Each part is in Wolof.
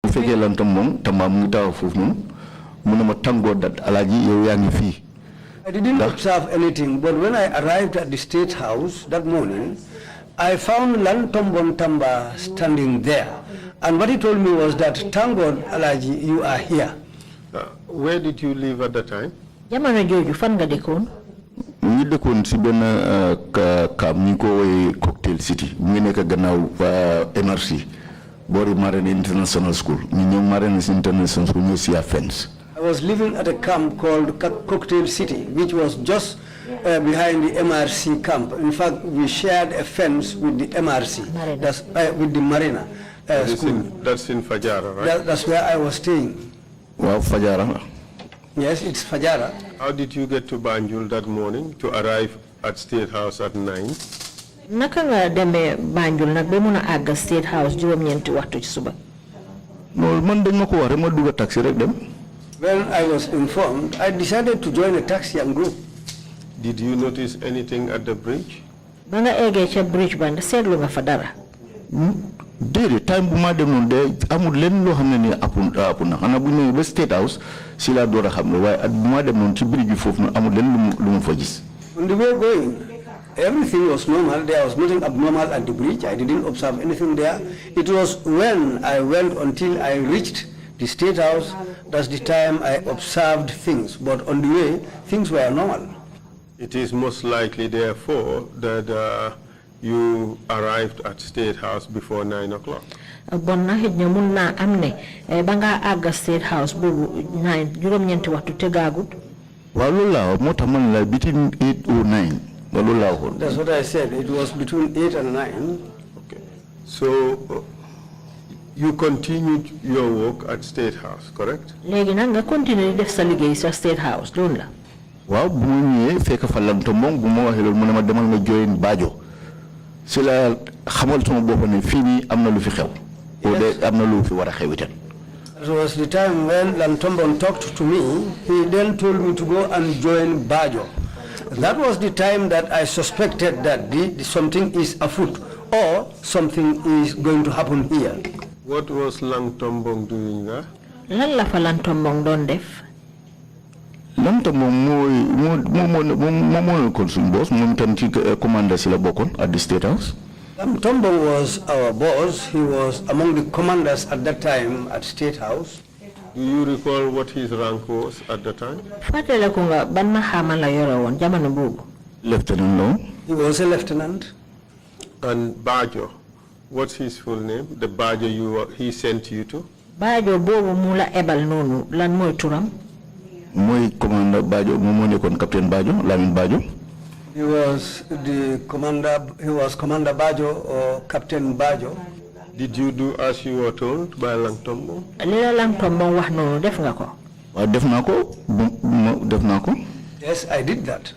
feke lan tambong tamba mu taw fofu non munuma tango dat Alagie yow yaangi fi. I didn't observe anything, but when I arrived at the State House that morning, I found Lantombon Tamba standing there. And what he told me was that, thank God, Alagie, you are here. Where did you live at the time? Jamano joju fan nga dekon? Ñu dekon ci ben kam ñi ko woy Cocktail City. Ñu nekk gannaaw MRC. Bori Marine International School. Ñu ñew Marine International School ñu ci fence. I was living at a camp called Cocktail City, which was just behind the MRC camp. In fact, we shared a fence with the MRC, that's with the Marina school. That's in Fajara, right? That's where I was staying. Wow, Fajara. Yes, it's Fajara. How did you get to Banjul that morning to arrive at State House at 9? Naka nga dembe Banjul nak be mëna ag State House juroom ñenti waxtu ci suba. No, man dañ mako wax rek ma dugg taxi rek dem. When I was informed, I decided to join a taxi and go. Did you notice anything at the bridge? Ba nga éggé ci bridge ba sétlu nga fa dara. Dédé time bu ma dem non dé amul lenn lo xamné ni apun na xana bu ñëw ba State House si la doora xamné way at bu ma dem non ci bridge fofu amul lenn lu mu fa gis. On the way going, everything was normal. There was nothing abnormal at the bridge. I didn't observe anything there. It was when I went until I reached the State House, that's the time I observed things. But on the way, things were normal. It is most likely, therefore, that you arrived at State House before 9 o'clock. Bonna hejna mun na amne banga aga State House bobu 9 juroom ñenti waxtu tegagut. Wa loolu la mota man la between 8 or 9. Wa loolu la waxon. That's what I said. It was between 8 and 9. Okay. So you continued your work at State House, correct? Légui nak nga continuer def sa liggéey sa State House loolu la. Waaw bu mu ñëwé fekk fa lamto mom bu ma waxé loolu mu ne ma demal nga join Bajo. C'est la xamal sama bop ne fi ni amna lu fi xew. O de amna lu fi wara xew itam. It was the time when Lantombon talked to me. He then told me to go and join Bajo. That was the time that I suspected that something is afoot or something is going to happen here. What was Lantombong doing there? Lan la fa Lantombong don def? Lantombong mo kon sun boss mo tam ci commander ci la bokon at the State House. Lantombong was our boss. He was among the commanders at that time at State House. Do you recall what his rank was at the time? Fatele ko nga ban ma xama la yoro won jamono bobu. Lieutenant no. He was a lieutenant. And Bajo, what's his full name? The Bajo he sent you to? Bajo bobu mu la ebal nonu lan moy turam? Moy commander Bajo mo ne kon captain Bajo Lamine Bajo. He was the commander. He was Commander Bajo or Captain Bajo. Did you do as you were told by Lantombong? Lila Lantombong wax nonu def nga ko? Wa def nako. Yes, I did that.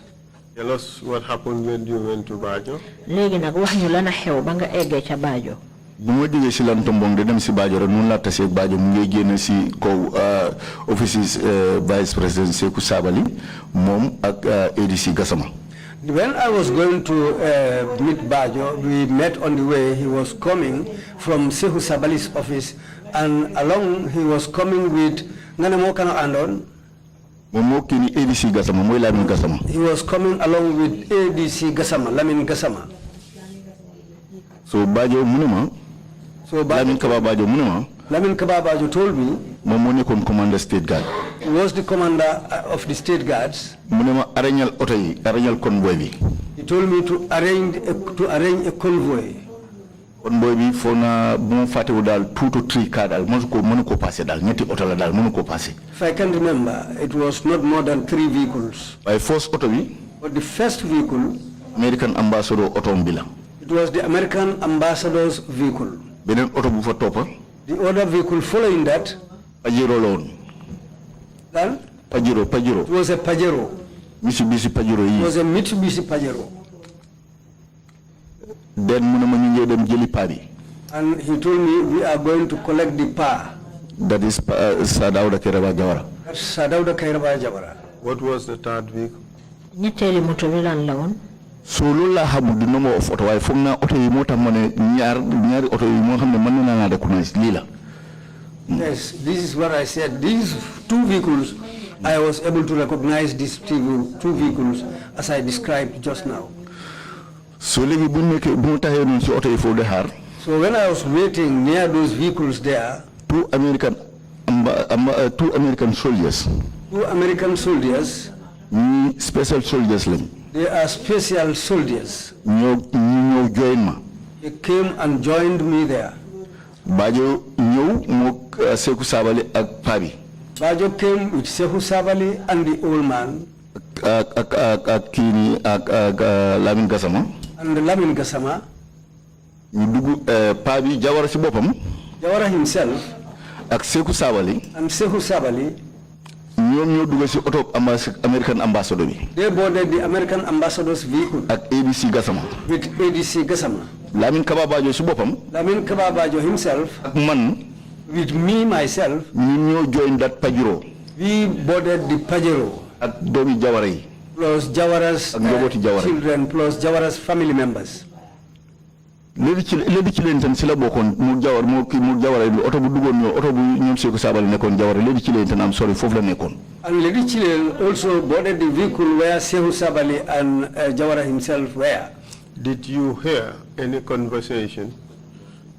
Tell us what happened when you went to Bajo. Légui nak wax ñu lana xew ba nga éggé ca Bajo. Bu ma jógee ci Lantombong de dem ci Bajo rek non la tassé Bajo mu ngi génn ci ko office vice president Sekou Sabali mom ak ADC Gassama. When I was going to meet Bajo, we met on the way. He was coming from Sekou Sabali's office, and along he was coming with Nanamo Kano Andon. ADC Gassama moy Lamine Gassama. He was coming along with ADC Gassama, Lamine Gassama. So Bajo munema. So Lamine Kaba Bajo munema. Lamine Kaba Bajo told me. Momo ne kon commander State Guard. He was the commander of the State Guards. Munema arrangeal auto yi, arrangeal convoy bi. He told me to arrange a convoy. Convoy bi fona bu faté wu dal 2 to 3 car dal mënu ko passer dal ñetti auto la dal mënu ko passer. If I can remember, it was not more than 3 vehicles. By first auto bi, but the first vehicle, American ambassador auto bi la. It was the American ambassador's vehicle. Benen auto bu fa topa. The other vehicle following that, Pajero loan. Then? Pajero. It was a Pajero. Mitsubishi Pajero yi. It was a Mitsubishi Pajero. Then munama ñu ngi dem jëli pa bi. And he told me we are going to collect the pa. That is Sadauda Kairaba Jawara. That's Sadauda Kairaba Jawara. What was the third vehicle? Ñetteli moto bi lan la won? So loolu la xamul du nombre of auto waaye foog naa auto yi moo tax ma ne ñaari auto yi moo xam ne mën na naa da kunais lii la Yes, this is what I said. These two vehicles, I was able to recognize these two vehicles as I described just now. So legi bu nekké bu taxé non ci auto yi fo de xaar. So when I was waiting near those vehicles there, two American soldiers. Two American soldiers. Special soldiers lañ. They are special soldiers. ñoo join ma. They came and joined me there. Bajo ñew mo Seku Sabali ak Pabi. Bajo came with Seku Sabali and the old man. ak kini ak Lamin Gassama. And Lamin Gassama. ñu dugg Pabi Jawara ci bopam. Jawara himself. ak Seku Sabali. And Seku Sabali. ñoom ñoo dugg ci auto American ambassador bi. They boarded the American ambassador's vehicle. ak ADC Gassama. With ADC Gassama. Lamin Kababajo ci bopam. Lamin Kababajo himself. ak man. With me myself. ñu ñoo join that Pajero. We boarded the Pajero. ak doomi Jawara yi. Plus Jawara's children plus Jawara's family members. Ledi ci len tan ci la bokon mu Jawar mo ki mu Jawara bi auto bu dugon ñoo auto bu ñom Seku Sabali nekkon Jawara ledi ci len tan am sorry fofu la nekkon. And Ledi Chile also boarded the vehicle where Seku Sabali and Jawara himself were. Did you hear any conversation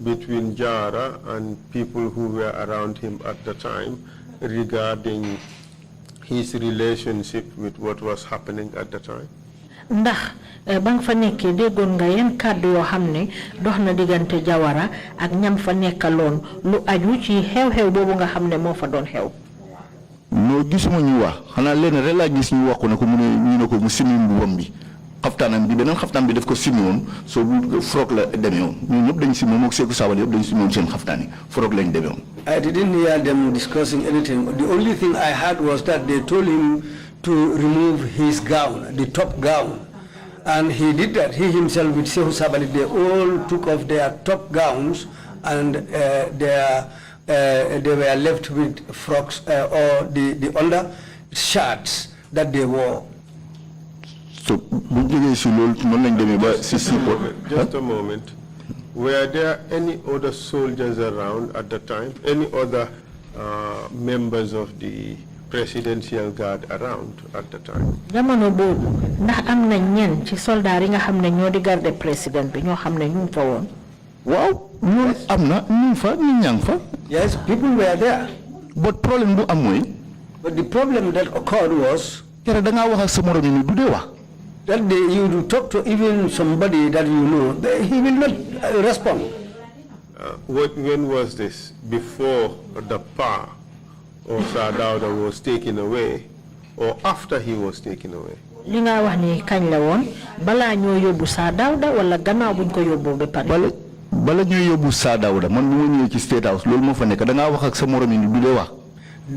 between Jawara and people who were around him at the time regarding his relationship with what was happening at the time? Ndax bang fa nekké déggon nga yeen kàddu yoo xam ne dox na diggante Jawara ak ñam fa nekkaloon lu aju ci xew-xew boobu nga xam ne moo fa doon xew. No gisuma ñu wax xanaa leen rek laa gis ñu wax ko ne ko mu ne ñu ne ko mu simi mbubbam bi xaftaanam bi beneen xaftaan bi daf ko simi woon soo bu frog la demee woon ñun ñëpp dañ simi moom ak Seku Sabali yëpp dañ simi woon seen xaftaan yi frog lañ demee woon. I didn't hear them discussing anything. The only thing I heard was that they told him to remove his gown, the top gown. And he did that. He himself with Seku Sabali, they all took off their top gowns and they were left with frocks or the under shirts that they wore. So, just a moment. Were there any other soldiers around at the time? Any other members of the presidential guard around at the time? Jamono bobu ndax am na ñen ci soldat yi nga xamne ñoo di garder président bi ñoo xamne ñu fa woon. Waaw, ñoo amna ñu fa ñu ñang fa. Yes, people were there. But problem bu am moy, but the problem that occurred was kere da nga wax ak sa morom ni du de wax. That day you do talk to even somebody that you know, he will not respond. When was this? Before the power of Sadauda was taken away, or after he was taken away? Li nga wax ni kañ la woon bala ñoo yóbbu Sadauda wala gannaaw buñ ko yóbbu ba pare. Bala ñoo yóbbu Sadauda man bu ma ñëwee ci State House loolu moo fa nekk da nga wax ak sa morom ni du de wax.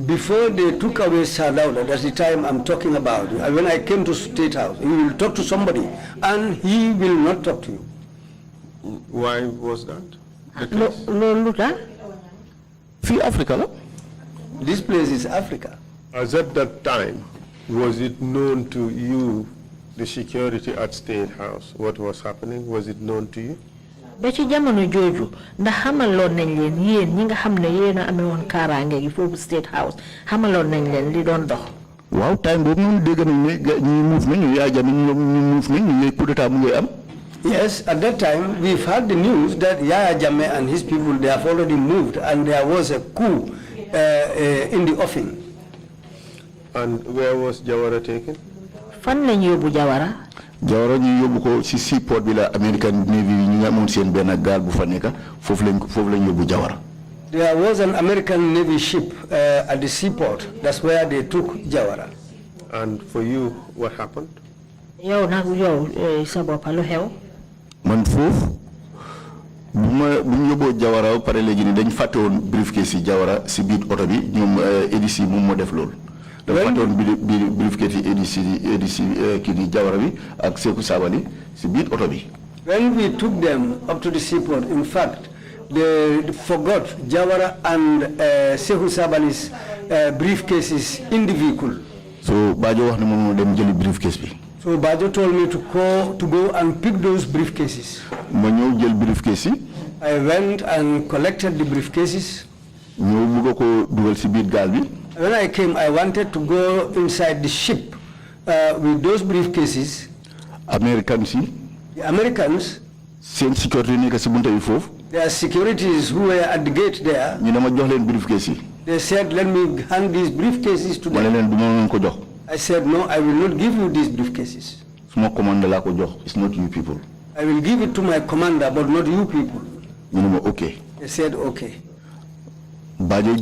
Before they took away Sadauda, that's the time I'm talking about. And when I came to State House, he will talk to somebody, and he will not talk to you. Why was that? Free Africa, this place is Africa. As at that time, was it known to you, the security at State House, what was happening? Was it known to you? Ba ci jamono joju ndax xamaloon nañ leen yéen ñi nga xam ne yéen a amee woon kaaraange gi foofu State House xamaloon nañ leen li doon dox. Waaw time boobu noonu dégg nañ ne ñi move nañ ñu yaa jami ñu move nañ ñu coup d'état mu ngi am. Yes, at that time we've heard the news that Yaya Jammeh and his people, they have already moved and there was a coup in the offing. And where was Jawara taken? Fan lañ yóbbu Jawara? Jawara ñu yóbbu ko ci seaport bi la American Navy ñi nga amoon seen benn gaal bu fa nekk foofu lañ yóbbu Jawara. There was an American Navy ship at the seaport. That's where they took Jawara. And for you, what happened? Yow nag yow sa bopp lu xew? Man foofu bu ñu yóbboo Jawara pare léegi ni dañ fàtte woon briefcase yi Jawara si biir oto bi ñoom ADC moom moo def loolu. dafa fàtte woon briefcase yi ADC kii ni Jawara bi ak Seku Sabali si biir oto bi. When we took them up to the seaport, in fact, they forgot Jawara and Seku Sabali's briefcases in the vehicle. So Bajo wax ne moom moo dem jëli briefcase bi. So Bajo told me to go and pick those briefcases. Ma ñëw jël briefcase yi. I went and collected the briefcases. When I came, I wanted to go inside the ship with those briefcases. The Americans, their securities who were at the gate there, they said, let me hand these briefcases to them. I said, no, I will not give you these briefcases. It's not you people. I will give it to my commander, but not you people. Okay. They said, okay. Bajo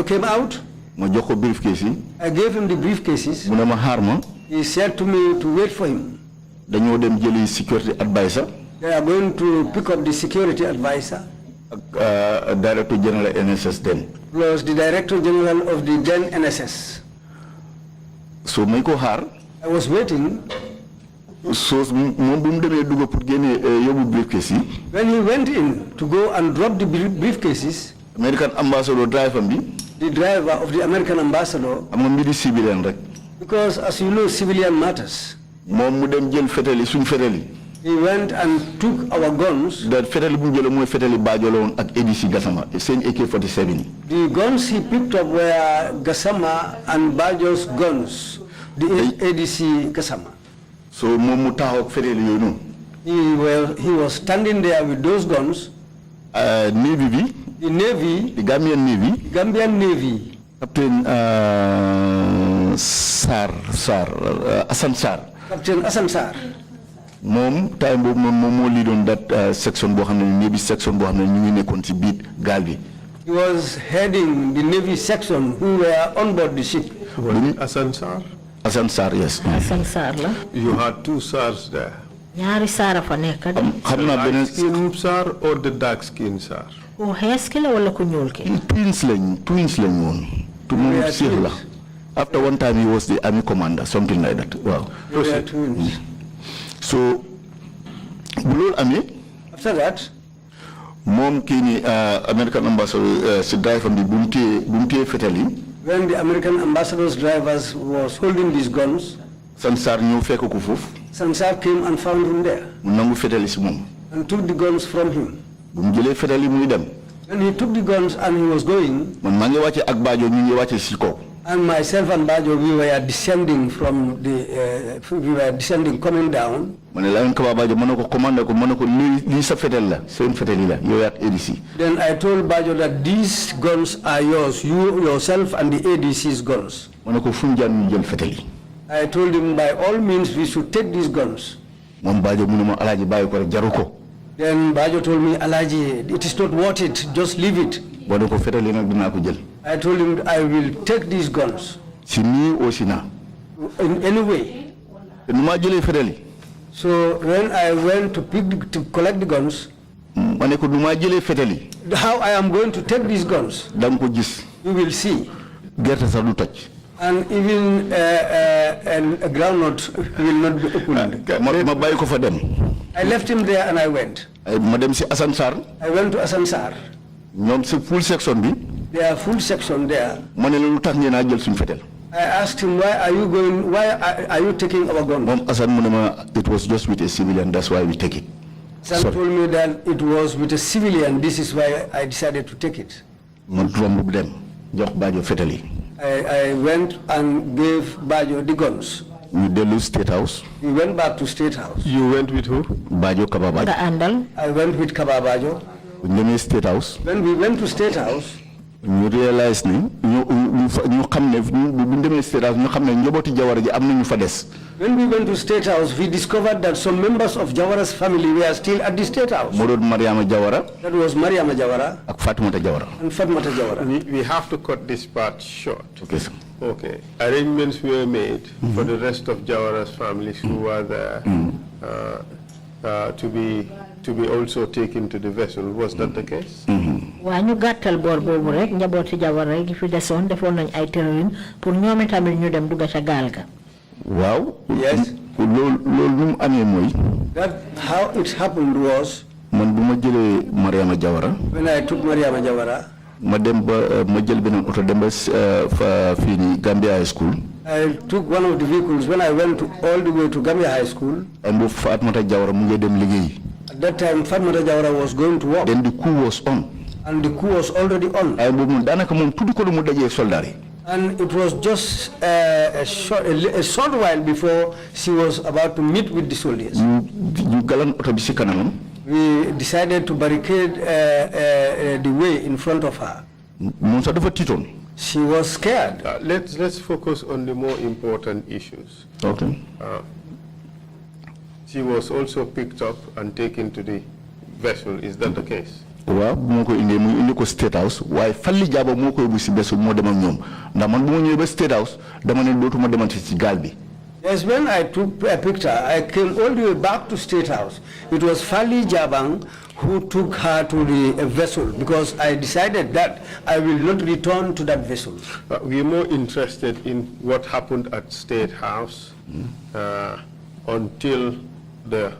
came out. I gave him the briefcases. He said to me to wait for him. Security advisor. They are going to pick up the security advisor. Director General NSS then. Plus the Director General of the then NSS. So I was waiting. So when he went in to go and drop the briefcases, American ambassador driver the driver of the American ambassador, because as you know, civilian matters. He went and took our guns. That AK-47. The guns he picked up were Gassama and Bajo's guns, the ADC Gassama. So he was standing there with those guns. Navy. The Navy. The Gambian Navy. Captain Asan Sar. Captain Asan Sar. Mom time mom lead on that section Navy section Galbi. He was heading the Navy section who were on board the ship. Asan Sar? Asan Sar, yes. Asan Sar la. You had two Sars there. Nyari Sara fa nek The light skin Sar or the dark skin Sar? Ko heski la wala ko ñuul ki? Twins lañ won. To mom Sir la. After one time he was the army commander, something like that. Wow. Twins. So after that, Mom Kini American ambassador drive from the Bunte Fetali. When the American ambassador's drivers was holding these guns, Sansar Sansar came and found him there and took the guns from him. When he took the guns and he was going, and myself and Bajo, we were descending from the, coming down. Then I told Bajo that these guns are yours, you yourself and the ADC's guns. I told him by all means we should take these guns. Then Bajo told me, Alagie, it is not worth it, just leave it. I told him I will take these guns. In any way. So when I went to collect the guns, how I am going to take these guns, you will see. And even a groundnut will not be opened. I left him there and I went. I went to Asan Sar. Full section. Their full section there. I asked him, why are you taking our guns? It was just with a civilian, that's why we take it. Sam told me that it was with a civilian, this is why I decided to take it. I went and gave Bajo the guns. State House. We went back to State House. You went with who? Bajo Kababa. I went with Kababajo. State House. When we went to State House, you realize when we went to State House, we discovered that some members of Jawara's family were still at the State House. That was Mariama Jawara and Fatmata Jawara. We have to cut this part short. Okay, sir. Okay. Arrangements were made for the rest of Jawara's families who were there to be also taken to the vessel. Was that the case? Wañu gattal bor bobu rek njaboti Jawara gi fi deson defon nañ ay terrain pour ñoom tamit ñu dem dugga ca gaal ga. Wow. Yes. That how it happened was when I took Mariama Jawara, Gambia High School. I took one of the vehicles when I went all the way to Gambia High School. And At that time, Fatmata Jawara was going to work. Then the coup was on. And the coup was already on. And it was just a short while before she was about to meet with the soldiers. We decided to barricade the way in front of her. She was scared. Let's focus on the more important issues. Okay. She was also picked up and taken to the vessel. Is that the case? Well, moko indi ko State House. Why Fally Jaba moko busi beso mo dem ak ñom. Ndax man bu ma ñëwé ba State House dama ne dootuma demante ci gal bi. Yes, when I took a picture, I came all the way back to State House. It was Fally Jabang who took her to the vessel because I decided that I will not return to that vessel. We're more interested in what happened at State House until the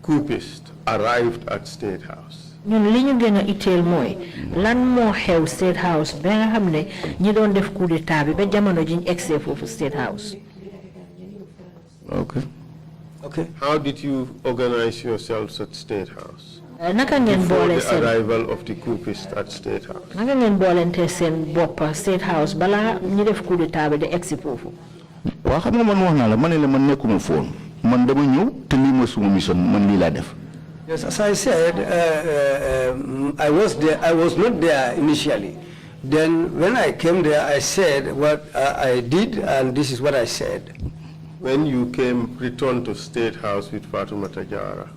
coupist arrived at State House. ñun li ñu gën a itteel mooy lan moo xew State House ba nga xam ne ñi doon def coup d'état bi ba jamono jiñ egsee foofu State House. Okay. Okay. How did you organize yourselves at State House? Naka ngeen Before boole the seen arrival of the coupist at State House? naka ngeen boolente seen bopp State House bala ñi def coup d'état bi de egsi foofu. Wa xam nga man wax na la man la man nekkuma foon man dama ñëw te lii ma suma mission man lii laa def. Yes, as I said, I was there. I was not there initially. Then when I came there, I said what I did, and this is what I said. When you returned to State House with Fatoumata Jawara,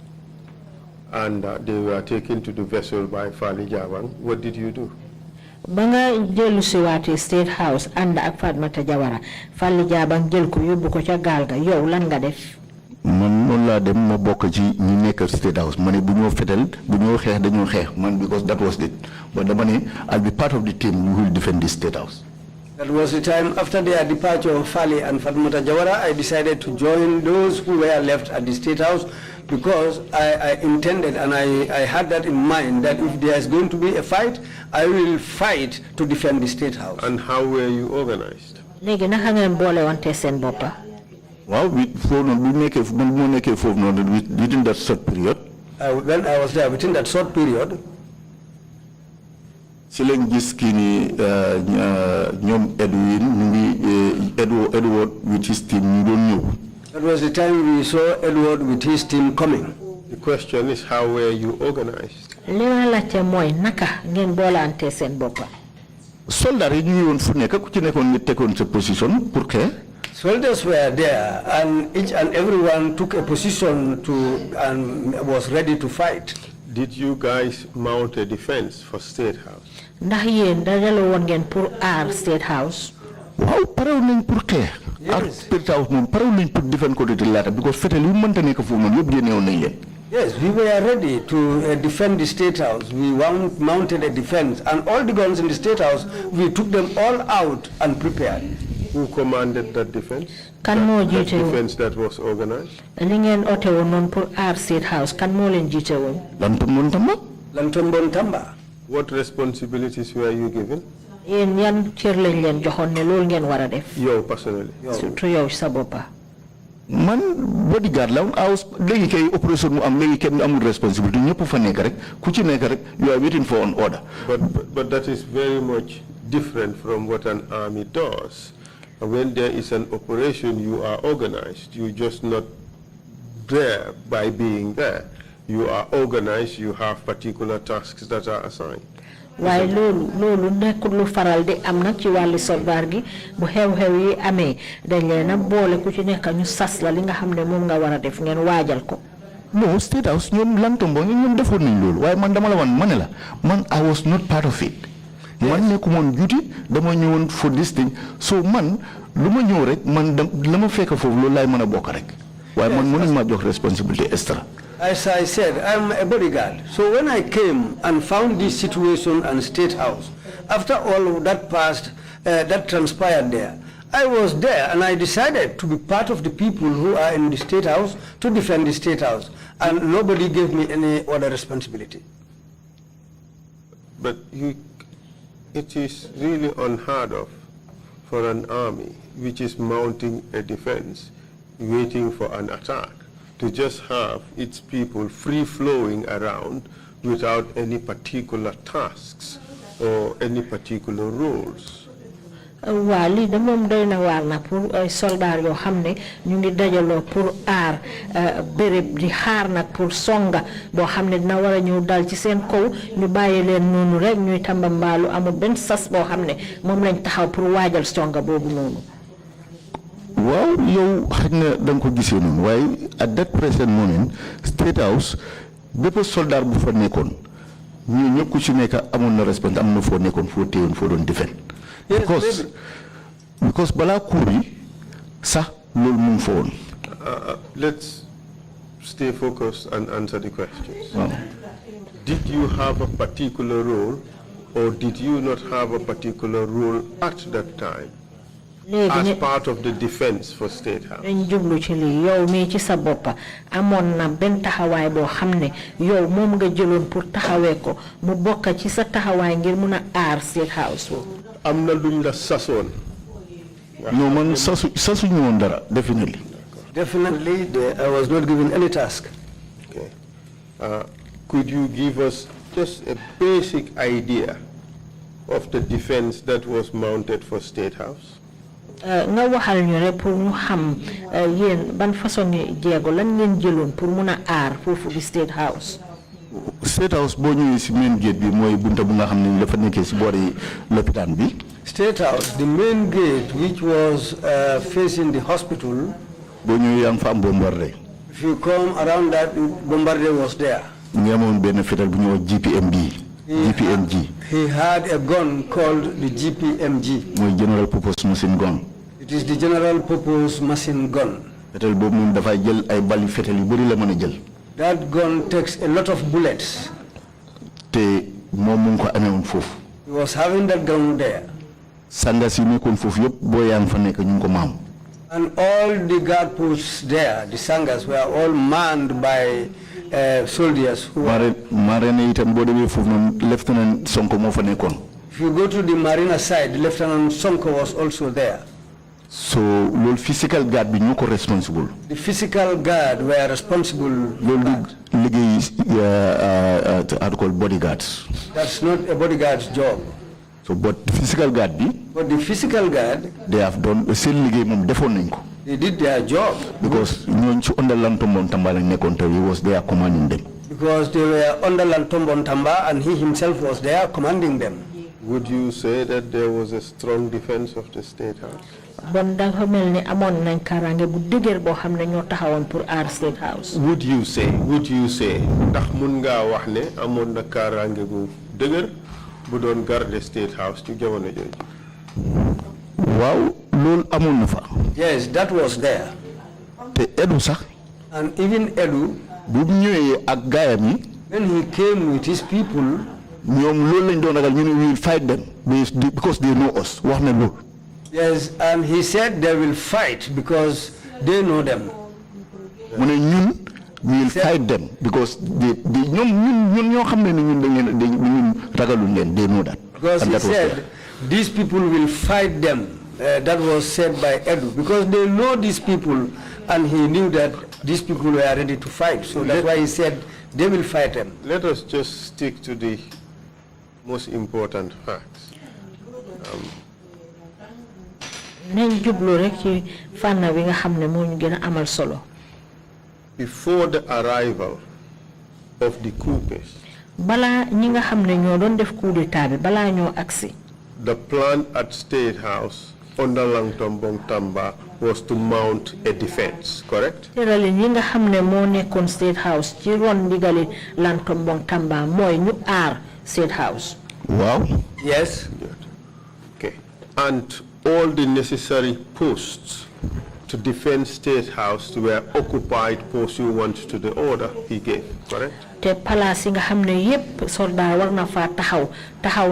and they were taken to the vessel by Fally Jabang, what did you do? Banga jëlu si waate State House ànd ak Fatoumata Jawara Fally Jabang jël ko yóbbu ko ca gaal ga yow lan nga def. Man noonu laa dem ma bokk ci ñi nekk State House ma ne bu ñoo fetel bu ñoo xeex dañoo xeex man because that was it but dama ne I'll be part of the team who will defend the State House. That was the time after their departure of Fally and Fatoumata Jawara, I decided to join those who were left at the State House because I intended and I had that in mind that if there is going to be a fight, I will fight to defend the State House. And how were you organized? Léegi naka ngeen boole wante seen boppa. Well, within that short period. When I was there, within that short period, Edwin, Edward with his team, you don't know. That was the time we saw Edward with his team coming. The question is, how were you organized? Naka ngeen boolante seen boppa. Soldiers ñu won fu nekk ku ci nekkoon nga tekkoon sa position pour que soldiers were there, and each and everyone took a position and was ready to fight. Did you guys mount a defense for State House? Ndax yéen dajale woon ngeen pour aar State House. Waaw parew nañ pour xeex. Aar State House moom parew nañ pour defend ko de laata because fetel yu mënta nekk foofu noonu yëpp génnewoon nañ leen. Yes, we were ready to defend the State House. We mounted a defense, and all the guns in the State House, we took them all out and prepared. Who commanded that defense? Kan moo That jiite defense that was organized? li ngeen oote woon noonu pour aar State House kan moo leen jiite woon. Lantombon Tamba. Lantombon Tamba. What responsibilities were you given? Yéen yan cër lañ leen joxoon ne loolu ngeen war a def. Yow personally? Surtout yow sa boppa. Man bodyguard la léegi kay opération mu am léegi kenn amul responsibility ñëpp fa nekk rek ku ci nekk rek you are waiting for an order. But that is very much different from what an army does. When there is an operation, you are organized. You're just not there by being there. You are organized. You have particular tasks that are assigned. Waaye loolu nekkul lu faral di am nag ci wàlli soldaar gi bu xew-xew yi amee dañ leen a boole ku ci nekk ñu sas la li nga xam ne moom nga war a def ngeen waajal ko. No, State House ñoom Lantombon ñoom defoon nañ loolu waaye man dama la wan ma ne la man I was not part of it. Man nekkumoon duty dama ñëwoon for this thing so man lu ma ñëw rek man la ma fekk foofu loolu laay mën a bokk rek waaye man mënuñ ma jox responsabilité extra. As I said, I'm a bodyguard. So when I came and found this situation and State House, after all of that that transpired there, I was there and I decided to be part of the people who are in the State House to defend the State House, and nobody gave me any other responsibility. But it is really unheard of for an army which is mounting a defense, waiting for an attack, to just have its people free-flowing around without any particular tasks or any particular roles. waa lii de moom doy na waar na pour ay soldaar yoo xam ne ñu ngi dajaloo pour aar béréb di xaar nag pour songa boo xam ne dina war a ñëw dal ci seen kaw ñu bàyyi leen noonu rek ñuy tambambaalu amul benn sas boo xam ne moom lañ taxaw pour waajal songa boobu noonu. waaw yow xëy na da nga ko gisee noonu waaye at that present moment State House bépp soldat bu fa nekkoon ñu ñëpp ku ci nekk amoon na respect am na foo nekkoon foo téyoon foo doon defend. Because bala kuri sa lol mum phone. Let's stay focused and answer the questions. Did you have a particular role or did you not have a particular role at that time as part of the defense for State House? Jublu ci li yow mi ci sa bop amon na ben taxaway bo xamne yow mom nga jëlon pour taxawé ko mu bokk ci sa taxaway ngir mëna aar State House. Am na luñ la sasoon. No man sasu ñu won dara definitely. Definitely I was not given any task. Okay. Could you give us just a basic idea of the defense that was mounted for State House? Nga waxal ñu rek pour ñu xam yeen ban façon jéego lan ngeen jëlon pour mëna aar fofu di State House. State House bo ñëwé ci main gate bi moy bunta bu nga xamné dafa nekké ci bori l'hôpital bi. State House, the main gate which was facing the hospital. Bo ñëwé yang fa am bombardé. If you come around that, bombardier was there. Ngi amone ben fétal bu ñëw GPMG. He had a gun called the GPMG. Moy General Purpose Machine Gun. It is the General Purpose Machine Gun. Fétal bobu mom dafa jël ay bali fétal yu bari la mëna jël. That gun takes a lot of bullets. Te mom mu ko amé won fofu. He was having that gun there. Sanga si nekkon fofu yépp bo yang fa nek ñu ko maam. And all the guard posts there, the sangas, were all manned by soldiers who Marine itam bo demé fofu non Lieutenant Sonko mo fa nekkon. If you go to the Marina side, Lieutenant Sonko was also there. So the physical guard be ñuko responsible. The physical guard were responsible. Bodyguards. That's not a bodyguard's job. So but the physical guard be. But the physical guard. They have done the same liggéey mom defon nañ ko. They did their job. Because ñoñ ci under Lantombon Tamba lañ nekkon te he was there commanding them. Because they were under Lantombon Tamba and he himself was there commanding them. Would you say that there was a strong defense of the State House? Bon da nga melni amon nañ karange bu dëgër bo xamne ñoo taxawon pour aar State House. Would you say ndax mën nga wax ne amon na karange bu dëgër bu doon garder State House ci jamono jooju? Waaw lool amon na fa. Yes, that was there. Te Edu sax. And even Edu bu ñëwé ak gaayam yi when he came with his people ñoom lool lañ doon ragal ñu we will fight them because they know us wax na lool. Yes, and he said they will fight because they know them. We will fight them because they know that. Because he said these people will fight them. That was said by Edu because they know these people and he knew that these people were ready to fight. So that's why he said they will fight them. Let us just stick to the most important facts. Before the arrival of the coups, the plan at State House under Langtombong Tamba was to mount a defense, correct? State House. Wow. Yes. Good. Okay. And all the necessary posts to defend State House were occupied pursuant to the order he gave, correct? Te palace nga xamne yépp soldat war na fa taxaw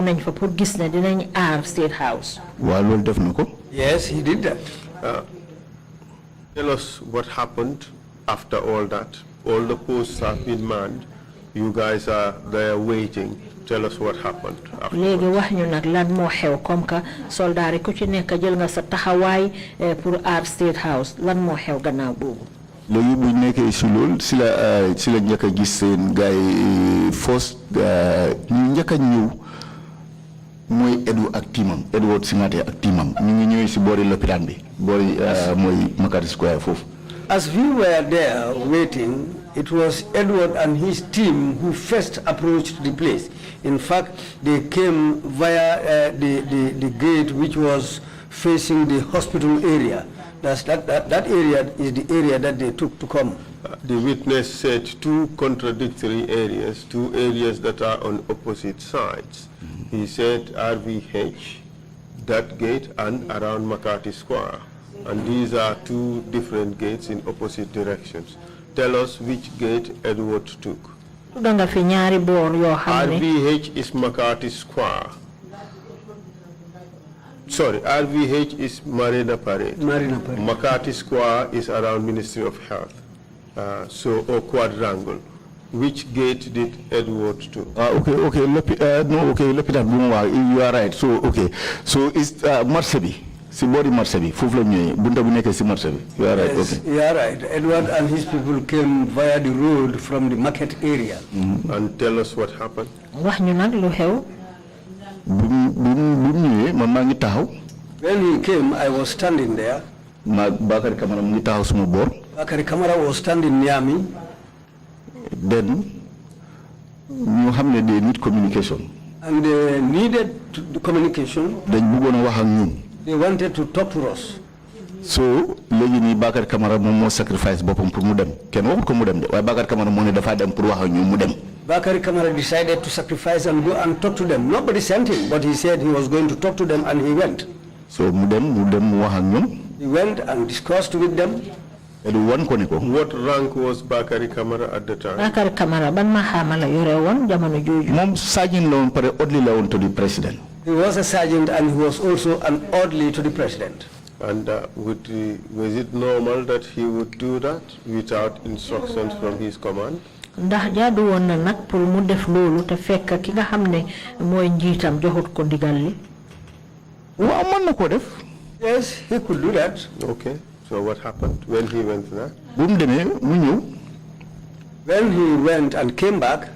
nañ fa pour gis ne dinañ aar State House. Wa lol def nako? Yes, he did that. Tell us what happened after all that. All the posts have been manned. You guys are there waiting. Tell us what happened. Légui wax ñu nak lan mo xew comme que soldat ku ci nekk jël nga sa taxaway pour aar State House lan mo xew gannaaw bobu. léegi bu nekkee si loolu si la njëkk a gis seen gars yi force ñu njëkk a ñëw mooy Edward ak teamam Edward Singate ak teamam ñu ngi ñëwee si boori lopitaan bi boori mooy Makati Square foofu. As we were there waiting, it was Edward and his team who first approached the place. In fact, they came via the gate which was facing the hospital area. That area is the area that they took to come. The witness said two contradictory areas, two areas that are on opposite sides. He said RVH, that gate, and around Makati Square. And these are two different gates in opposite directions. Tell us which gate Edward took. RVH is Makati Square. Sorry, RVH is Marina Parade. Makati Square is around Ministry of Health. Or Quadrangle. Which gate did Edward took? Okay, you are right. So, okay. So, it's Marsebi. Si body Marsebi. Fuflo ñëw bunta bu nekk si Marsebi. You are right. Yes, okay. You are right. Edward and his people came via the road from the market area. And tell us what happened. Wax ñu nak lu xew. When he came, I was standing there. Bakari Kamara mu ngi taxaw suma bor. Bakari Kamara was standing near me. Then ñu xamné they need communication. And they needed communication. Dañ bëggoon wax ak ñun. They wanted to talk to us. So légui ni Bakari Kamara mom mo sacrifice bopam pour mu dem. Ken waxul ko mu dem de. Way Bakari Kamara mo ne dafa dem pour wax ak ñun mu dem. Bakari Kamara decided to sacrifice and go and talk to them. Nobody sent him, but he said he was going to talk to them, and he went. So mu dem wax ak ñun. He went and discussed with them. What rank was Bakari Kamara at the time? Bakari Kamara ban mahama la yore won jamono joju. Mom sergeant la won pare orderly la won to the president. He was a sergeant and he was also an orderly to the president. And was it normal that he would do that without instructions from his command? Ndax jaadu won na nak pour mu def lolu te fekk ki nga xamne moy njitam joxut ko digal li. Wa man nako def. Yes, he could do that. Okay. So what happened when he went there? When he went and came back,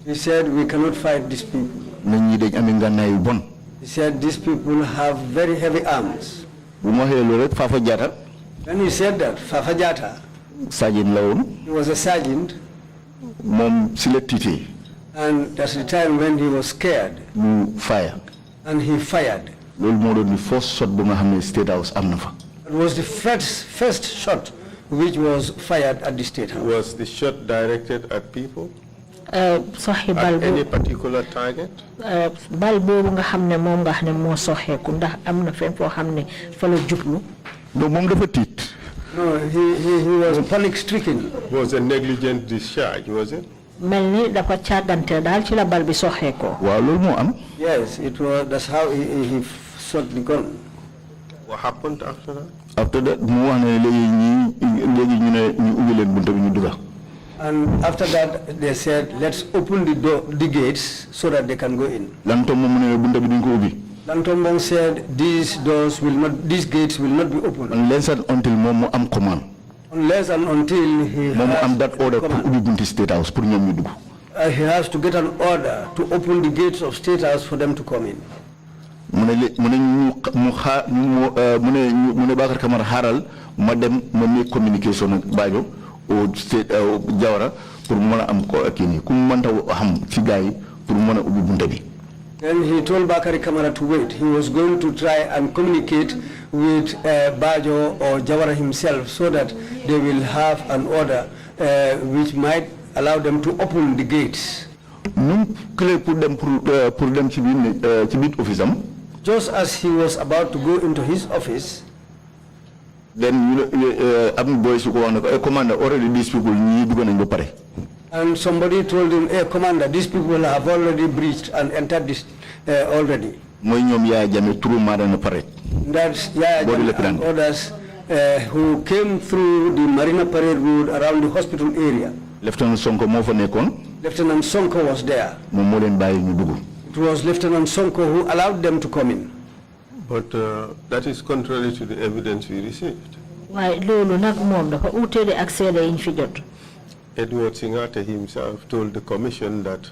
he said, we cannot fight these people. He said, these people have very heavy arms. When he said that, Fafa Jata, he was a sergeant, and that's the time when he was scared. And he fired. The first shot State House. It was the first shot which was fired at the State House. Was the shot directed at people? At any particular target? No, he was panic stricken. It was a negligent discharge, was it? Yes, it was. That's how he shot the gun. What happened after that? After that, and after that, they said, let's open the gates so that they can go in. Lantombong said, these gates will not be opened. Unless and until Momo am command. Unless and until he has that order to State House. He has to get an order to open the gates of State House for them to come in. Communication ak Bajo au State Jawara pour mëna am ko akini ku mënta xam ci gaay pour mëna ubbi bunta bi. Then he told Bakari Kamara to wait. He was going to try and communicate with Bajo or Jawara himself so that they will have an order which might allow them to open the gates. Just as he was about to go into his office, then boys commander, already these people and somebody told him, hey, commander, these people have already breached and entered this already. That's Yaya and others who came through the Marina Parade Road around the hospital area. Lieutenant Sonko was there. It was Lieutenant Sonko who allowed them to come in. But that is contrary to the evidence we received. waaye loolu nag moom dafa uute ak seede yiñ fi jot. Edward Singate himself told the commission that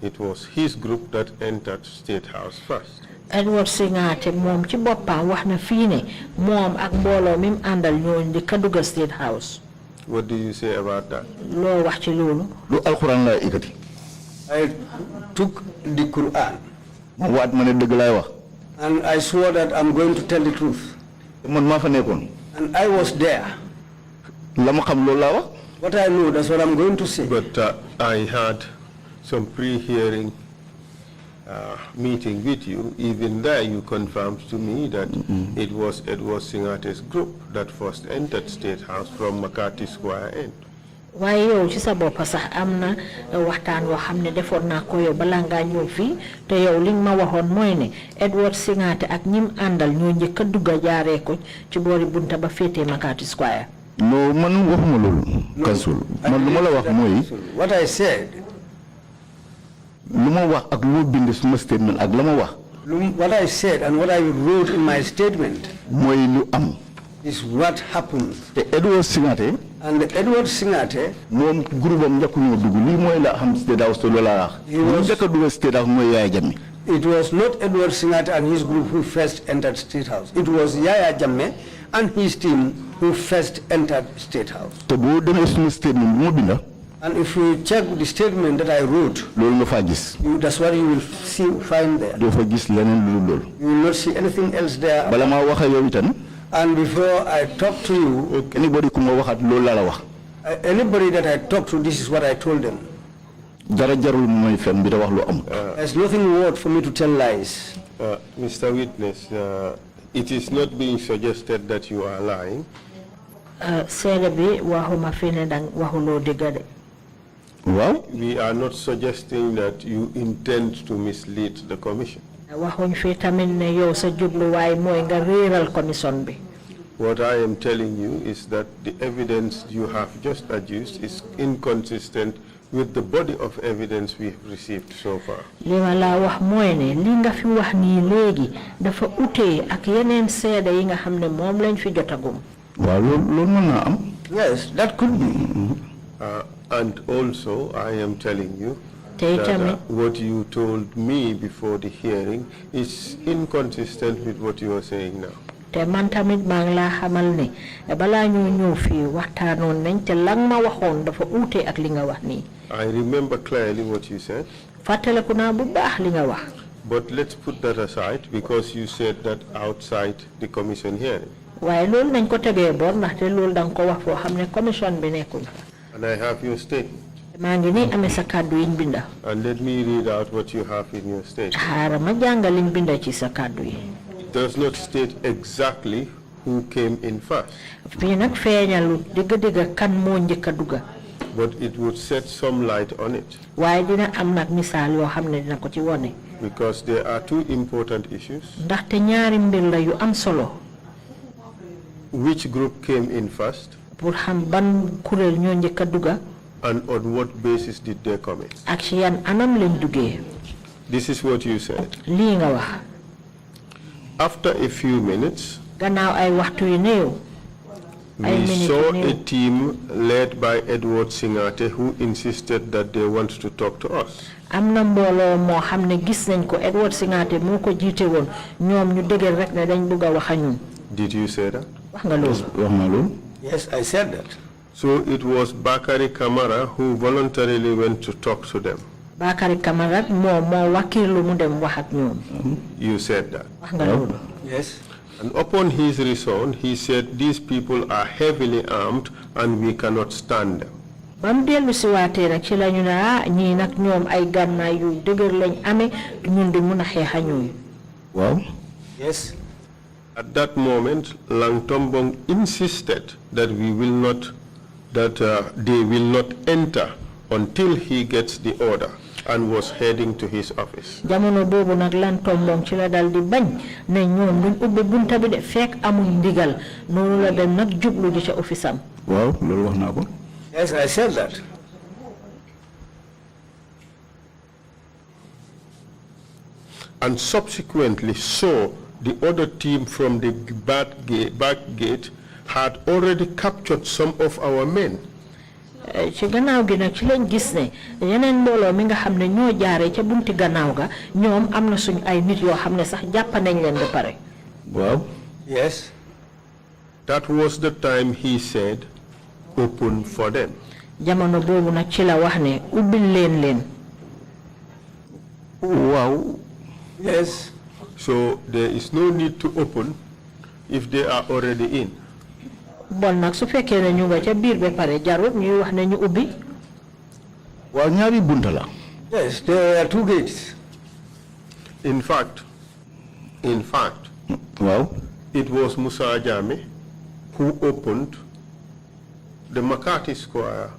it was his group that entered State House first. Edward Singate moom ci boppam wax na fii ne moom ak mbooloo mi mu àndal ñoo njëkk a dugg State House. What do you say about that? loo wax ci loolu. lu alquran la ikati. I took the Quran. ma waat ma ne dëgg laay wax. And I swore that I'm going to tell the truth. man maa fa nekkoon. And I was there. la ma xam loolu laa wax. What I know, that's what I'm going to say. But I had some pre-hearing meeting with you. Even there, you confirmed to me that it was Edward Singate's group that first entered State House from McCarthy Square end. waaye yow ci sa bopp sax am na waxtaan woo xam ne defoon naa ko yow balaa ngaa ñëw fii te yow li nga ma waxoon mooy ne Edward Singate ak ñim àndal ñoo njëkk a dugg a jaaree ko ci boori bunta ba féetee McCarthy Square. non man waxuma loolu. Kansul man lu ma la wax mooy. What I said. lu ma wax ak lu bind suma statement ak la ma wax. What I said and what I wrote in my statement. mooy lu am. is what happened. te Edward Singate. And Edward Singate. moom groupe am njëkk ñoo dugg lii mooy la xam State House te loolu laa wax. ñu njëkk a dugg State House mooy Yaya Jammeh. It was not Edward Singate and his group who first entered State House. It was Yaya Jammeh and his team who first entered State House. te boo demee suma statement bu ma binda. And if you check the statement that I wrote, loolu nga faa gis. that's what you will find there. doo fa gis leneen lu dul loolu. You will not see anything else there. bala maa wax ak yow itam. And before I talk to you, anybody ku ma waxaat loolu laa la wax. Anybody that I talk to, this is what I told them. dara jarul mooy fen bi da wax lu am. There's nothing worth for me to tell lies. Mr. Witness, it is not being suggested that you are lying. seede bi waxuma fi ne dang waxuloo dëgg de. waaw. We are not suggesting that you intend to mislead the commission. waxuñ fi tamit ne yow sa jubluwaay mooy nga réeral commission bi. What I am telling you is that the evidence you have just adduced is inconsistent with the body of evidence we have received so far. li ma la wax mooy ne li nga fi wax nii léegi dafa utee ak yeneen seede yi nga xam ne moom lañ fi jotagum. waaw loolu mën naa am. Yes, that could be. And also, I am telling you that what you told me before the hearing is inconsistent with what you are saying now. te man tamit maa ngi laa xamal ne balaa ñu ñëw fii waxtaanoon nañ te lang ma waxoon dafa uute ak li nga wax nii. I remember clearly what you said. fàttaliku naa bu baax li nga wax. But let's put that aside because you said that outside the commission hearing. waaye loolu nañ ko tegee boor ndaxte loolu da nga ko wax foo xam ne commission bi nekkuñ fa. And I have your statement. maa ngi nii amee sa kàddu yiñ binda. And let me read out what you have in your statement. xaaral ma jàngal liñ binda ci sa kàddu yi. It does not state exactly who came in first. fii nag feeñalu dëgg-dëgg kan moo njëkk a dugga. But it would set some light on it. waaye dina am nag misaal yoo xam ne dina ko ci wone. Because there are two important issues. ndaxte ñaari mbir la yu am solo. Which group came in first? pour xam ban kuréel ñoo njëkk a dugga. And on what basis did they come in? ak ci yan anam lañ duggee. This is what you said. lii nga wax. After a few minutes, gannaaw ay waxtu yu néew. we saw a team led by Edward Singate who insisted that they want to talk to us. am na mbooloo moo xam ne gis nañ ko Edward Singate moo ko jiite woon ñoom ñu dëgër rek ne dañ bëgg a wax ak ñun. Did you say that? wax nga loolu. wax na loolu. Yes, I said that. So it was Bakari Kamara who voluntarily went to talk to them. Bakari Kamara moo wakirlu mu dem wax ak ñoom. You said that. wax nga loolu. Yes. And upon his return, he said these people are heavily armed and we cannot stand them. bam dellu si waatee nag ci la ñu ne ñii nag ñoom ay gànnaay yu dëgër lañ amee ñun di mun a xeex a ñooy. waaw. Yes. At that moment, Langtombong insisted that they will not enter until he gets the order and was heading to his office. jamono boobu nag Langtombong ci la dal di bañ ne ñoom duñ ubbi bunta bi de fekk amuñ ndigal noonu la dem nag jublu ji ca office am. waaw loolu wax naa ko. Yes, I said that. And subsequently saw the other team from the back gate had already captured some of our men. ci gannaaw gi nag ci lañ gis ne yeneen mbooloo mi nga xam ne ñoo jaaree ca bunti gannaaw ga ñoom am na suñ ay nit yoo xam ne sax jàpp nañ leen ba pare. Wow. Yes. That was the time he said, open for them. jamono boobu nag ci la wax ne ubbil leen leen. Wow. Yes. So there is no need to open if they are already in. bon nag su fekkee ne ñu nga ca biir ba pare jarut ñuy wax ne ñu ubbi. Waaw ñaari bunta la. Yes, there are two gates. In fact, Wow. it was Musa Jame who opened the McCarthy Square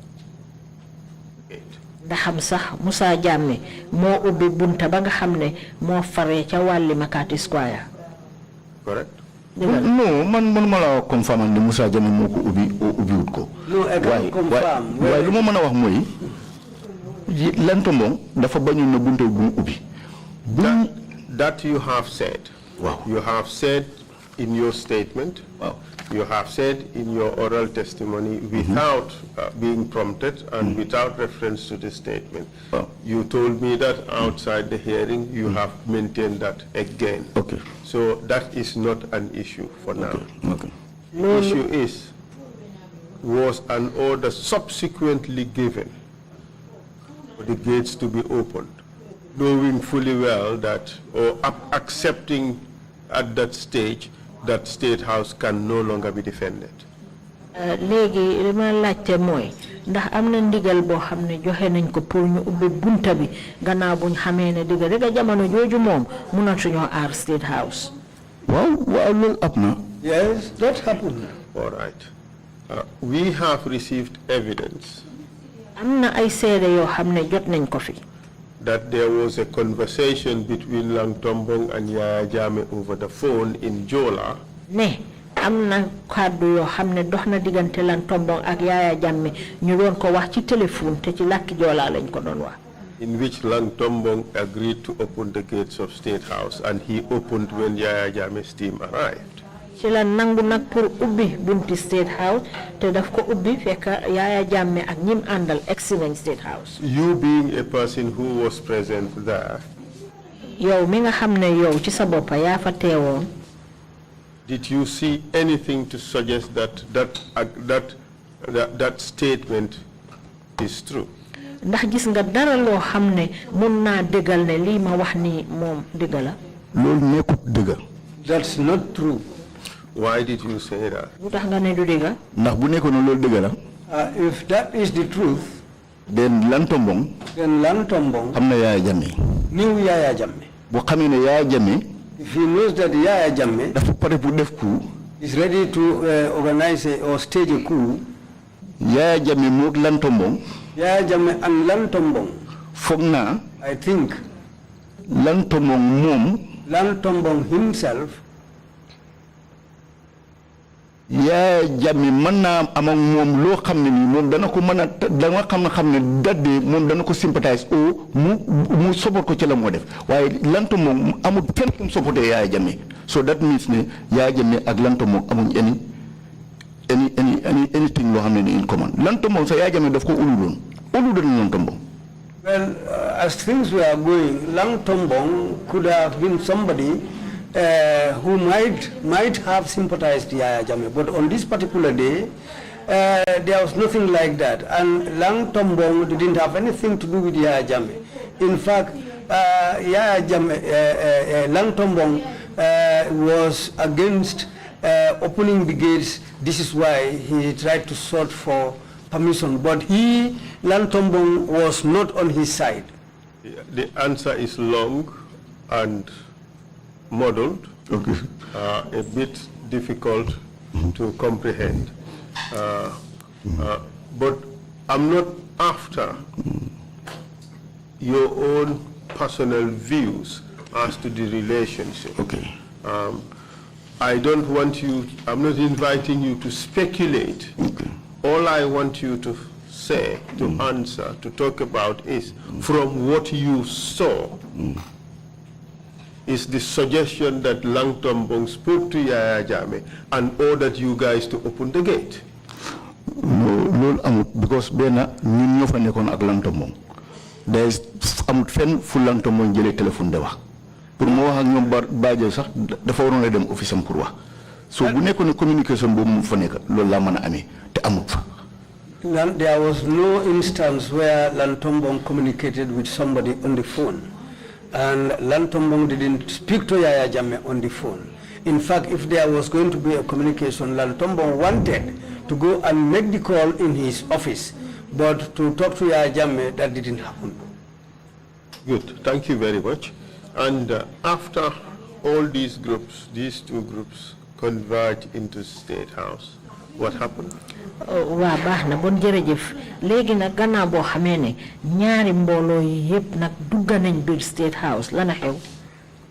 gate. ndaxam sax Musa Jammeh moo ubbi bunta ba nga xam ne moo faree ca wàlli McCarthy Square. Correct? No, man la confirm ni Musa Jammeh moo ko ubbi wut ko. No, I can confirm. Waaye lu ma mën a wax mooy Lantombong dafa bañu na bunta bu mu ubbi. That you have said. Wow. You have said in your statement. Wow. You have said in your oral testimony without being prompted and without reference to the statement. Wow. You told me that outside the hearing you have maintained that again. Okay. So that is not an issue for now. Okay. The issue was an order subsequently given for the gates to be opened, knowing fully well that, or accepting at that stage, that State House can no longer be defended. léegi li ma laajte mooy ndax am na ndigal boo xam ne joxe nañ ko pour ñu ubbi bunta bi gannaaw buñ xamee ne digga rek jamono jooju moom mënatuñoo aar State House. Waaw loolu am na. Yes, that happened. All right. We have received evidence am na ay seede yoo xam ne jot nañ ko fi. that there was a conversation between Lang Tombong and Yaya Jammeh over the phone in Jola. ne am na kàddu yoo xam ne dox na diggante Lang Tombong ak Yaya Jammeh ñu doon ko wax ci téléphone te ci làkki Joola lañ ko doon wax. In which Lang Tombong agreed to open the gates of State House, and he opened when Yaya Jammeh's team arrived. ci la nangu nag pour ubbi bunti State House te daf ko ubbi fekk Yaya Jammeh ak ñim àndal egsi nañ State House. You being a person who was present there, yow mi nga xam ne yow ci sa bopp yaa fa teewoon. did you see anything to suggest that statement is true? ndax gis nga dara loo xam ne mun naa dëggal ne lii ma wax nii moom dëgg la. Loolu nekkut dëgg. That's not true. Why did you say that? lu tax nga ne du dëgg. Ndax bu nekkoon loolu dëgg la. If that is the truth, then Lantombong then Lang Tombong xam na Yaya Jammeh. knew Yaya Jammeh. Bu xamee ne Yaya Jammeh If he knows that Yaya Jammeh dafa pare pour def coup, is ready to organize or stage a coup, Yaya Jammeh moog Lantombong Yaya Jammeh and Lang Tombong, foog naa I think Lantombong moom Lang Tombong himself Yaya Jammeh mën naa am ak moom loo xam ne nii moom dana ko mën a danga xam ne dadde moom dana ko sympathise au mu support ko ci la moo def waaye Lantombong amul fenn fu mu supporté Yaya Jammeh, so that means ne Yaya Jammeh ak Lantombong amuñ anything loo xam ne ni in common. Lantombong sa Yaya Jammeh daf ko ululoon Lantombong. Well, as things were going, Lang Tombong could have been somebody who might have sympathized Yaya Jammeh, but on this particular day, there was nothing like that, and Lang Tombong didn't have anything to do with Yaya Jammeh. In fact, Yaya Jammeh, Lang Tombong was against opening the gates. This is why he tried to sought for permission, but Lang Tombong was not on his side. The answer is long and muddled, Okay. a bit difficult to comprehend. But I'm not after your own personal views as to the relationship. Okay. I don't want you, I'm not inviting you to speculate. Okay. All I want you to say, to answer, to talk about is from what you saw. is the suggestion that Langtombong spoke to Yaya Jammeh and ordered you guys to open the gate. No, because Bena, ñun ñoo fa nekkoon ak Langtombong. There is amut fenn fu Langtombong jëlee téléphone de wax. Pour mo wax ak ñoom Badio sax dafa waroon a dem office am pour wax. So bu nekkoon communication boobu mu fa nekk loolu laa mën a amee te amut fa. There was no instance where Lantombong communicated with somebody on the phone. And Lantombong didn't speak to Yaya Jammeh on the phone. In fact, if there was going to be a communication, Lantombong wanted to go and make the call in his office. But to talk to Yaya Jammeh, that didn't happen. Good, thank you very much. And after all these groups, these two groups, converge into State House, what happened? Waa baax na bon jërëjëf léegi nag gannaaw boo xamee ne ñaari mbooloo yi yëpp nag dugga nañ biir State House lana xew.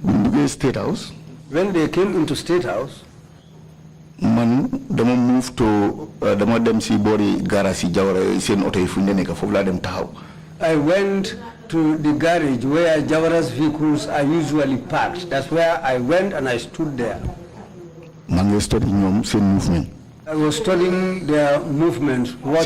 Duggee State House. When they came into State House, man dama move to dama dem si boori garage si Jawara seen oto yi fu ñu nekk foofu laa dem taxaw. I went to the garage where Jawara's vehicles are usually parked. That's where I went and I stood there. maa ngi study ñoom seen movement. I was studying their movements. Paul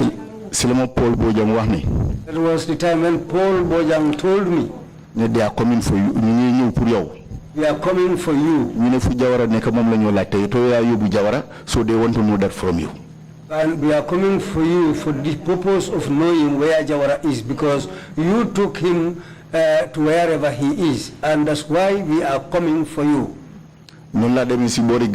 Bojang wax ni. That was the time when Paul Bojang told me. They are coming for you. ñu ngi ñëw pour yow. We are coming for you. ñu ne fu Jawara nekk moom la ñu laajte to yaa yóbbu Jawara, so they want to know that from you. And we are coming for you for the purpose of knowing where Jawara is, because you took him to wherever he is, and that's why we are coming for you. Noonu laa demee si boori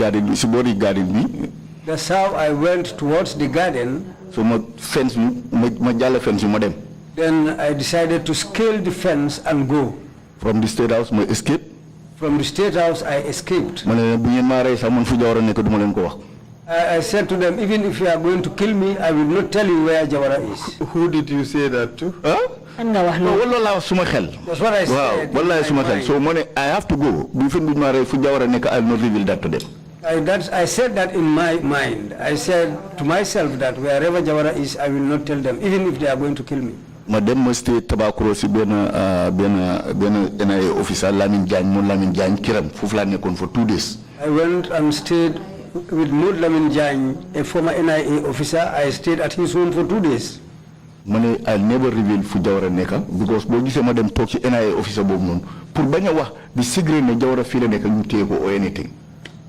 garden bi. That's how I went towards the garden. So ma fence bi ma jàll fence bi ma dem. Then I decided to scale the fence and go. From the State House ma escape. From the State House I escaped. Ma ne bu ngeen maa rey sax man fu Jawara nekk duma leen ko wax. I said to them, even if you are going to kill me, I will not tell you where Jawara is. Who did you say that to? Huh? That's what I said. Wow, so I have to go. Before I will not reveal that to them. I said that in my mind. I said to myself that wherever Jawara is, I will not tell them, even if they are going to kill me. Madam must stay Tabakuro si NIA officer Lamin Jan Kiram Fufla for 2 days. I went and stayed with Mood Lamin Jan, a former NIA officer. I stayed at his home for 2 days. Money I'll never reveal for Jawara Neka because both say madam talk to NIA officer Bobnon. Pour Banyawa, the secret ne Jawara feel Neka you take or anything.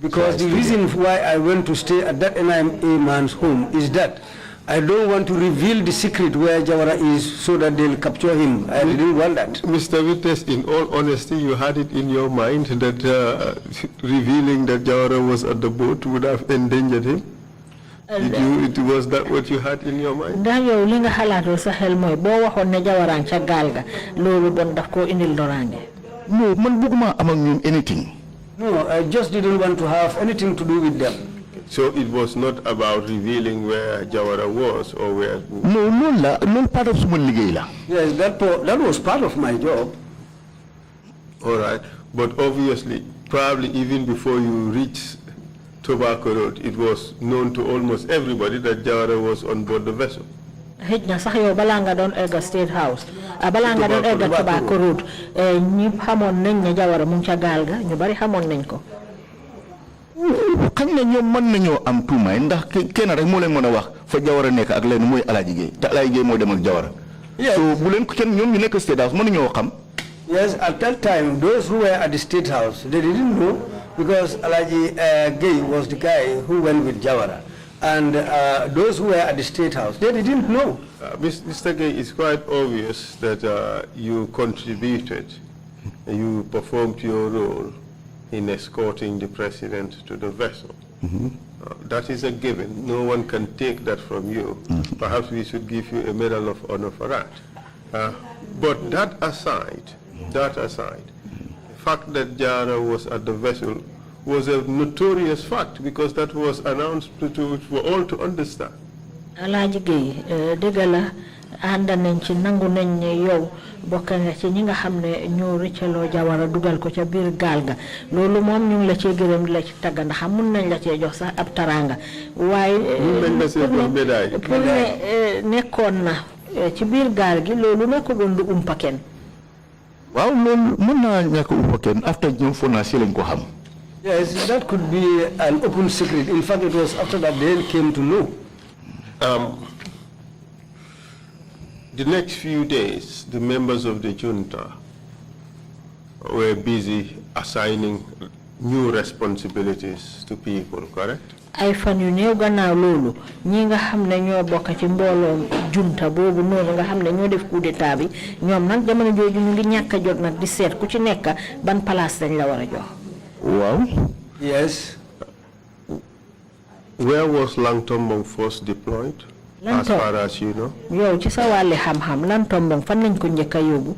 Because the reason why I went to stay at that NIA man's home is that I don't want to reveal the secret where Jawara is so that they'll capture him. I didn't want that. Mr. Witness, in all honesty, you had it in your mind that revealing that Jawara was at the boat would have endangered him? Was that what you had in your mind? No, man buguma among anything. No, I just didn't want to have anything to do with them. So it was not about revealing where Jawara was or where... No part of someone ligayla. Yes, that was part of my job. All right, but obviously, probably even before you reached Tobacco Road, it was known to almost everybody that Jawara was on board the vessel. Hejna sax yow balanga don egg State House balanga don egg Tobacco Road ñi xamone nañ ne Jawara mu ca gaal ga ñu bari xamone nañ ko xam na ñoom mën nañoo am tuumaay ndax kenn rek moo leen mën a wax fa Jawara nekk ak leen mooy Alagie Gaye te Alagie Gaye moo dem ak Jawara so bu leen ko kenn ñoom ñu nekk State House mënuñoo xam. Yes, at that time those who were at the State House they didn't know because Alagie Gaye was the guy who went with Jawara. And those who were at the State House, they didn't know. Mr. Gaye, it's quite obvious that you contributed, you performed your role in escorting the president to the vessel. That is a given. No one can take that from you. Perhaps we should give you a Medal of Honor for that. But that aside, the fact that Jawara was at the vessel was a notorious fact because that was announced for all to understand. Alagie Gaye degala anda nañ ci nangu nañ ne yow bokk nga ci ñi nga xamne ñoo rëccaloo Jawara dugal ko ca biir gaal ga loolu moom ñu ngi la ci gërëm la ci tagga ndax mun nañ la ci jox sax ab taranga waaye pour ne nekkoon na ci biir gaal gi loolu nekko doon lu umpa kenn. waaw loolu mën naa ñàkk uppa kenn after ñoom foog naa si lañ ko xam. Yes, that could be an open secret. In fact, it was after that they came to know. The next few days, the members of the junta were busy assigning new responsibilities to people, correct? ay fan yu néew gannaaw loolu ñi nga xam ne ñoo bokk ci mbooloo junta boobu noonu nga xam ne ñoo def coup d'état bi ñoom nag jamono jooju ñu ngi ñàkk a jot nag di seet ku ci nekk ban place lañ la war a jox. waaw. Yes. Where was Langtombong first deployed? As far as you know? yow ci sa wàlli xam-xam Langtombong fan lañ ko njëkk a yóbbu.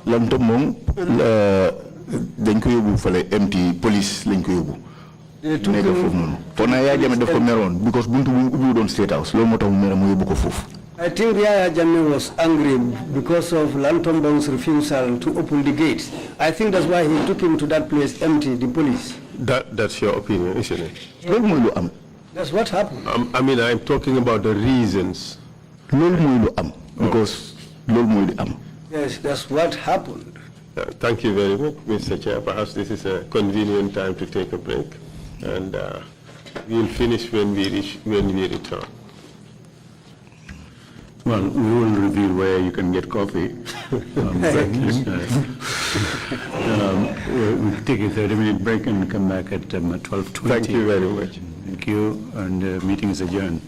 Langtombong dañ ko yóbbu fale MT police lañ ko yóbbu. nekk foofu noonu foo naa Yaya Jammeh daf ko meroon because buntu bu ubbi doon State House loolu moo tax mu mere mu yóbbu ko foofu. I think Yaya Jammeh was angry because of Langtombong's refusal to open the gates. I think that's why he took him to that place, empty, the police. That's your opinion, isn't it? loolu mooy lu am. That's what happened. I mean, I'm talking about the reasons. loolu mooy lu am. because loolu mooy lu am. Yes, that's what happened. Thank you very much, Mr. Chair. Perhaps this is a convenient time to take a break, and we'll finish when we return. Well, we will reveal where you can get coffee. We'll take a 30-minute break and come back at 12:20. Thank you very much. Thank you, and the meeting is adjourned.